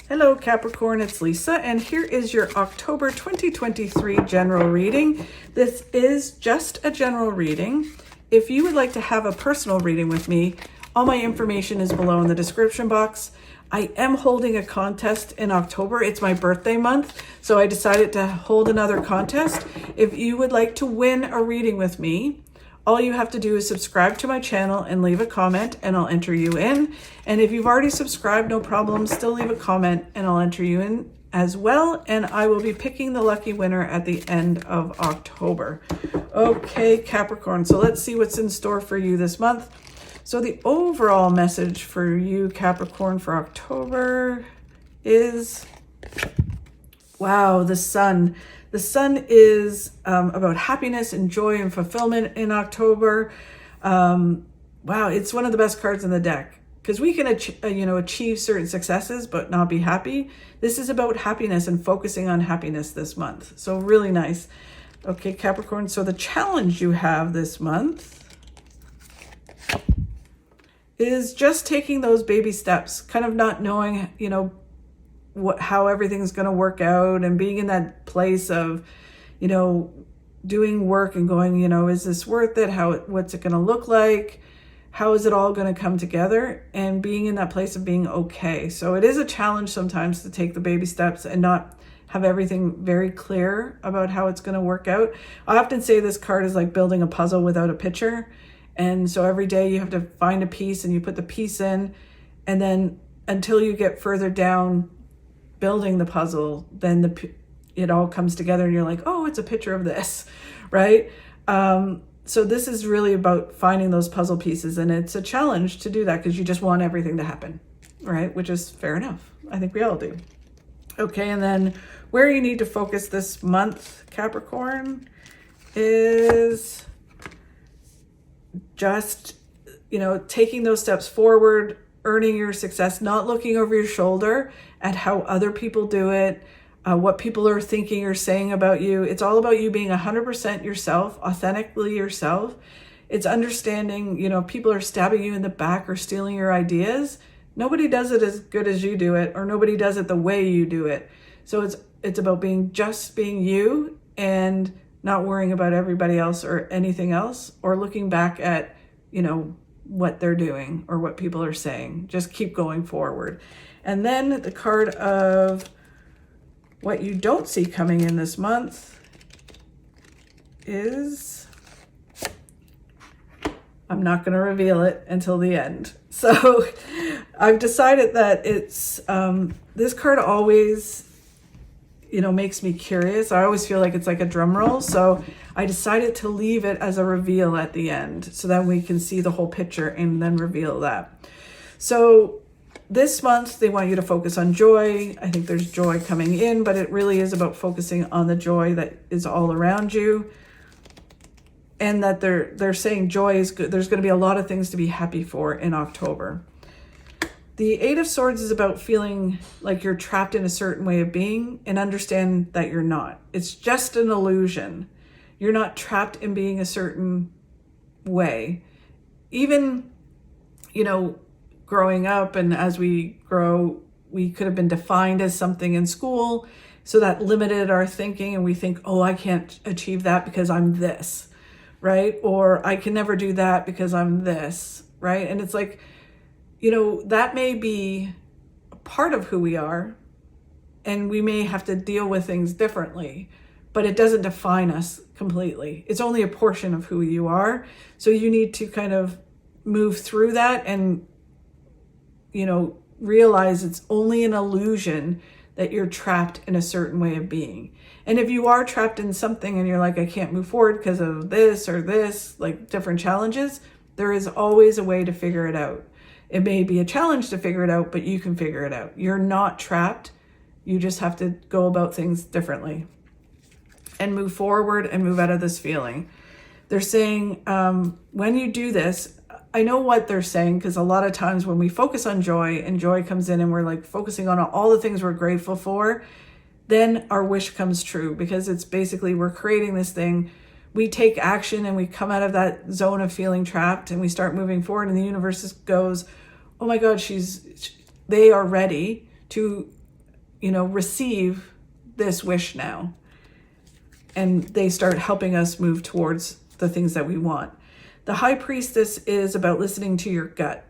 Hello Capricorn, it's Lisa, and here is your October 2023 general reading. This is just a general reading. If you would like to have a personal reading with me, all my information is below in the description box. I am holding a contest in October. It's my birthday month, so I decided to hold another contest. If you would like to win a reading with me, all you have to do is subscribe to my channel and leave a comment and I'll enter you in. And if you've already subscribed, no problem, still leave a comment and I'll enter you in as well. And I will be picking the lucky winner at the end of October. Okay, Capricorn, so let's see what's in store for you this month. So the overall message for you, Capricorn, for October is, wow, the sun. The sun is about happiness and joy and fulfillment in October. Wow, it's one of the best cards in the deck because we can achieve certain successes but not be happy. This is about happiness and focusing on happiness this month. So really nice. Okay, Capricorn, so the challenge you have this month is just taking those baby steps, kind of not knowing, how everything's going to work out and being in that place of, doing work and going, is this worth it? What's it going to look like? How is it all going to come together? And being in that place of being okay. So it is a challenge sometimes to take the baby steps and not have everything very clear about how it's going to work out. I often say this card is like building a puzzle without a picture. And so every day you have to find a piece and you put the piece in, and then until you get further down building the puzzle, then it all comes together and you're like, oh, it's a picture of this, right? So this is really about finding those puzzle pieces, and it's a challenge to do that because you just want everything to happen, right? Which is fair enough. I think we all do. Okay, and then where you need to focus this month, Capricorn, is just, taking those steps forward, earning your success, not looking over your shoulder at how other people do it, what people are thinking or saying about you. It's all about you being 100% yourself, authentically yourself. It's understanding, people are stabbing you in the back or stealing your ideas. Nobody does it as good as you do it, or nobody does it the way you do it. So it's about being you and not worrying about everybody else or anything else, or looking back at, what they're doing or what people are saying. Just keep going forward. And then the card of what you don't see coming in this month is, I'm not going to reveal it until the end. So I've decided that it's, this card always, makes me curious. I always feel like it's like a drum roll. So I decided to leave it as a reveal at the end so that we can see the whole picture and then reveal that. So this month, they want you to focus on joy. I think there's joy coming in, but it really is about focusing on the joy that is all around you. And that they're saying joy is good. There's going to be a lot of things to be happy for in October. The Eight of Swords is about feeling like you're trapped in a certain way of being and understand that you're not. It's just an illusion. You're not trapped in being a certain way. Even, growing up and as we grow, we could have been defined as something in school. So that limited our thinking, and we think, oh, I can't achieve that because I'm this, right? Or I can never do that because I'm this, right? And it's like, that may be a part of who we are, and we may have to deal with things differently, but it doesn't define us completely. It's only a portion of who you are. So you need to kind of move through that and, realize it's only an illusion that you're trapped in a certain way of being. And if you are trapped in something and you're like, I can't move forward because of this or this, like different challenges, there is always a way to figure it out. It may be a challenge to figure it out, but you can figure it out. You're not trapped. You just have to go about things differently and move forward and move out of this feeling. They're saying when you do this, I know what they're saying, because a lot of times when we focus on joy and joy comes in and we're like focusing on all the things we're grateful for, then our wish comes true, because it's basically we're creating this thing. We take action and we come out of that zone of feeling trapped and we start moving forward, and the universe goes, oh my God, they are ready to receive this wish now. And they start helping us move towards the things that we want. The High Priestess is about listening to your gut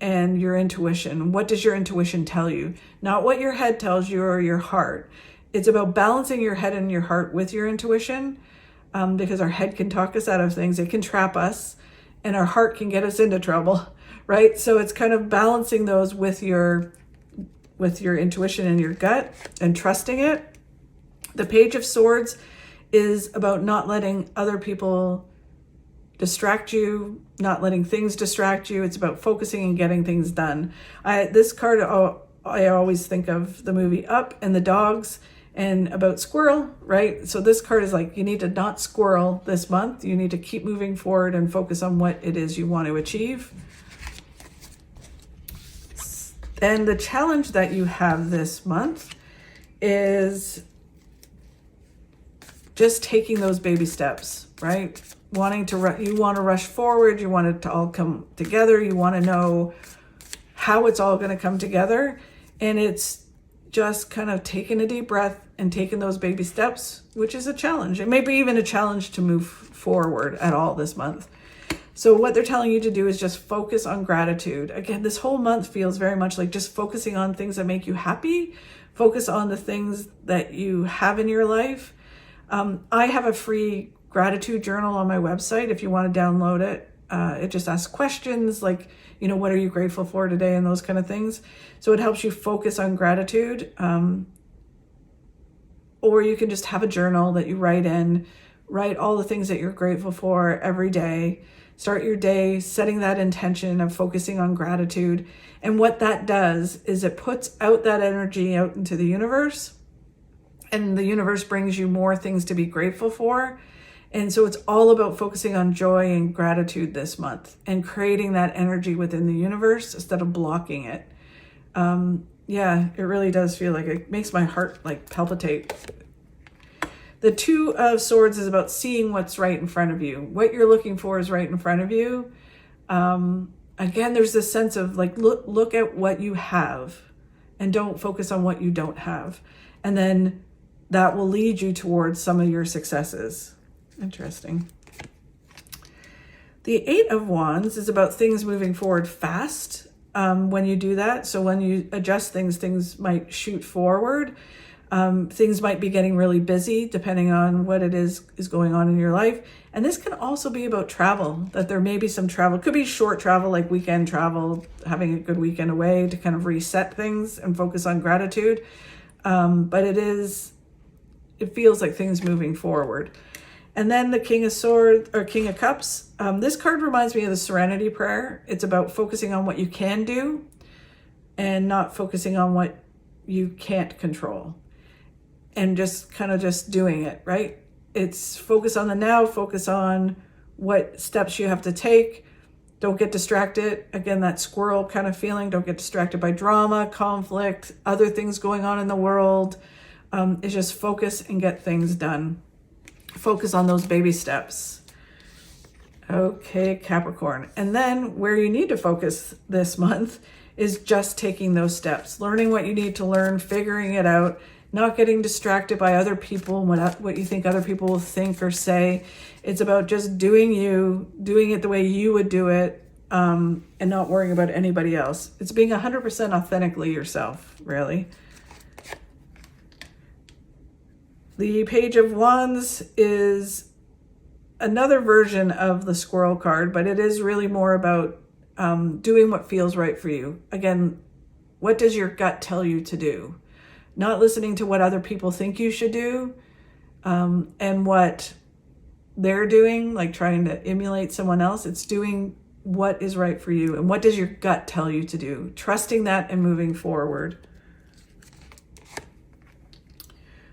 and your intuition. What does your intuition tell you? Not what your head tells you or your heart. It's about balancing your head and your heart with your intuition, because our head can talk us out of things. It can trap us, and our heart can get us into trouble, right? So it's kind of balancing those with your intuition and your gut and trusting it. The Page of Swords is about not letting other people distract you, not letting things distract you. It's about focusing and getting things done. This card, I always think of the movie Up and the dogs and about squirrel, right? So this card is like, you need to not squirrel this month. You need to keep moving forward and focus on what it is you want to achieve. And the challenge that you have this month is just taking those baby steps, right? You want to rush forward. You want it to all come together. You want to know how it's all going to come together. And it's just kind of taking a deep breath and taking those baby steps, which is a challenge. It may be even a challenge to move forward at all this month. So what they're telling you to do is just focus on gratitude. Again, this whole month feels very much like just focusing on things that make you happy. Focus on the things that you have in your life. I have a free gratitude journal on my website if you want to download it. It just asks questions like, what are you grateful for today and those kind of things. So it helps you focus on gratitude. Or you can just have a journal that you write all the things that you're grateful for every day. Start your day setting that intention of focusing on gratitude. And what that does is it puts out that energy out into the universe. And the universe brings you more things to be grateful for. And so it's all about focusing on joy and gratitude this month and creating that energy within the universe instead of blocking it. Yeah, it really does feel like it makes my heart like palpitate. The Two of Swords is about seeing what's right in front of you. What you're looking for is right in front of you. Again, there's this sense of like, look at what you have and don't focus on what you don't have. And then that will lead you towards some of your successes. Interesting. The Eight of Wands is about things moving forward fast when you do that. So when you adjust things might shoot forward. Things might be getting really busy depending on what it is going on in your life. And this can also be about travel, that there may be some travel. It could be short travel, like weekend travel, having a good weekend away to kind of reset things and focus on gratitude. But it feels like things moving forward. And then the King of Swords or King of Cups. This card reminds me of the Serenity Prayer. It's about focusing on what you can do and not focusing on what you can't control. And just kind of just doing it, right? It's focus on the now, focus on what steps you have to take. Don't get distracted. Again, that squirrel kind of feeling. Don't get distracted by drama, conflict, other things going on in the world. It's just focus and get things done. Focus on those baby steps. Okay, Capricorn. And then where you need to focus this month is just taking those steps, learning what you need to learn, figuring it out, not getting distracted by other people, what you think other people will think or say. It's about just doing it the way you would do it, and not worrying about anybody else. It's being 100% authentically yourself, really. The Page of Wands is another version of the squirrel card, but it is really more about doing what feels right for you. Again, what does your gut tell you to do? Not listening to what other people think you should do, and what they're doing, like trying to emulate someone else. It's doing what is right for you. And what does your gut tell you to do? Trusting that and moving forward.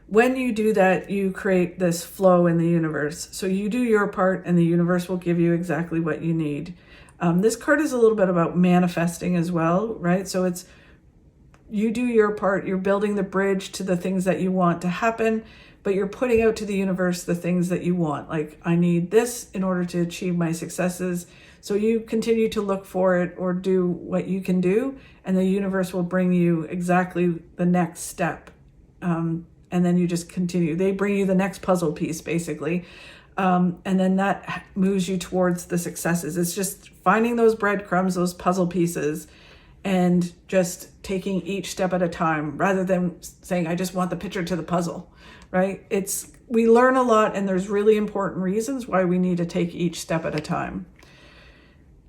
When you do that, you create this flow in the universe. So you do your part and the universe will give you exactly what you need. This card is a little bit about manifesting as well, right? So it's you do your part, you're building the bridge to the things that you want to happen, but you're putting out to the universe the things that you want. Like, I need this in order to achieve my successes. So you continue to look for it or do what you can do, and the universe will bring you exactly the next step. And then you just continue. They bring you the next puzzle piece, basically. And then that moves you towards the successes. It's just finding those breadcrumbs, those puzzle pieces, and just taking each step at a time, rather than saying, I just want the picture to the puzzle, right? We learn a lot, and there's really important reasons why we need to take each step at a time.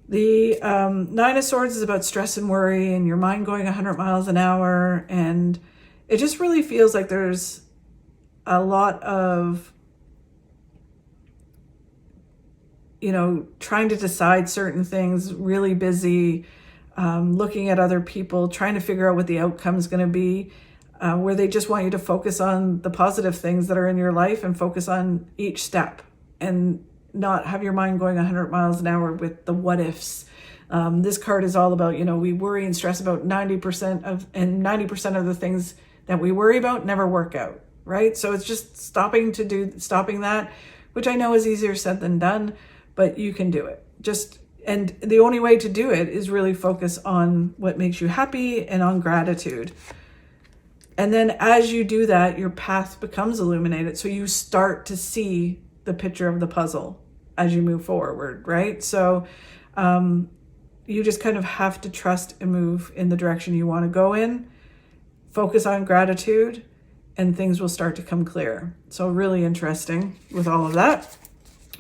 The Nine of Swords is about stress and worry and your mind going 100 miles an hour. And it just really feels like there's a lot of, trying to decide certain things, really busy, looking at other people, trying to figure out what the outcome is going to be, where they just want you to focus on the positive things that are in your life and focus on each step and not have your mind going 100 miles an hour with the what ifs. This card is all about, we worry and stress about 90% of the things that we worry about never work out, right? So it's just stopping that, which I know is easier said than done, but you can do it. And the only way to do it is really focus on what makes you happy and on gratitude. And then as you do that, your path becomes illuminated. So you start to see the picture of the puzzle as you move forward, right? So you just kind of have to trust and move in the direction you want to go in, focus on gratitude, and things will start to come clear. So really interesting with all of that.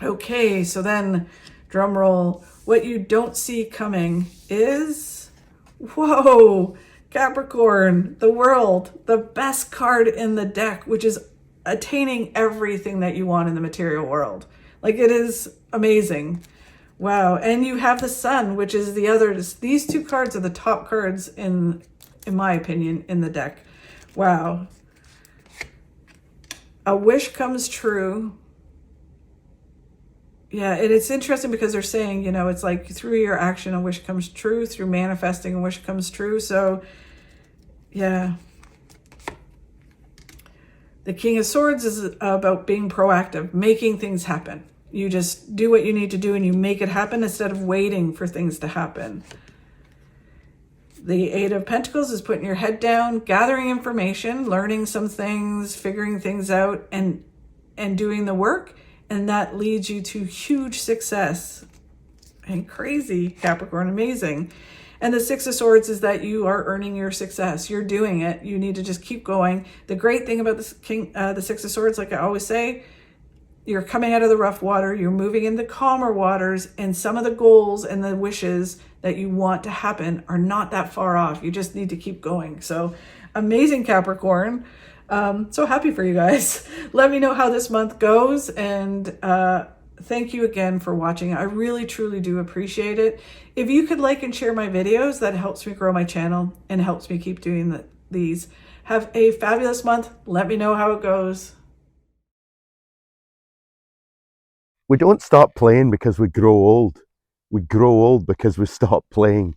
Okay, so then drum roll. What you don't see coming is, whoa, Capricorn, the World, the best card in the deck, which is attaining everything that you want in the material world. Like, it is amazing. Wow. And you have the Sun, which is the other. These two cards are the top cards in my opinion, in the deck. Wow. A wish comes true. Yeah, and it's interesting because they're saying, it's like through your action, a wish comes true. Through manifesting, a wish comes true. So, yeah. The King of Swords is about being proactive, making things happen. You just do what you need to do and you make it happen instead of waiting for things to happen. The Eight of Pentacles is putting your head down, gathering information, learning some things, figuring things out, and doing the work. And that leads you to huge success. And crazy, Capricorn, amazing. And the Six of Swords is that you are earning your success. You're doing it. You need to just keep going. The great thing about the Six of Swords, like I always say, you're coming out of the rough water. You're moving into calmer waters. And some of the goals and the wishes that you want to happen are not that far off. You just need to keep going. So amazing, Capricorn. So happy for you guys. Let me know how this month goes. And thank you again for watching. I really, truly do appreciate it. If you could like and share my videos, that helps me grow my channel and helps me keep doing these. Have a fabulous month. Let me know how it goes. We don't stop playing because we grow old. We grow old because we stop playing.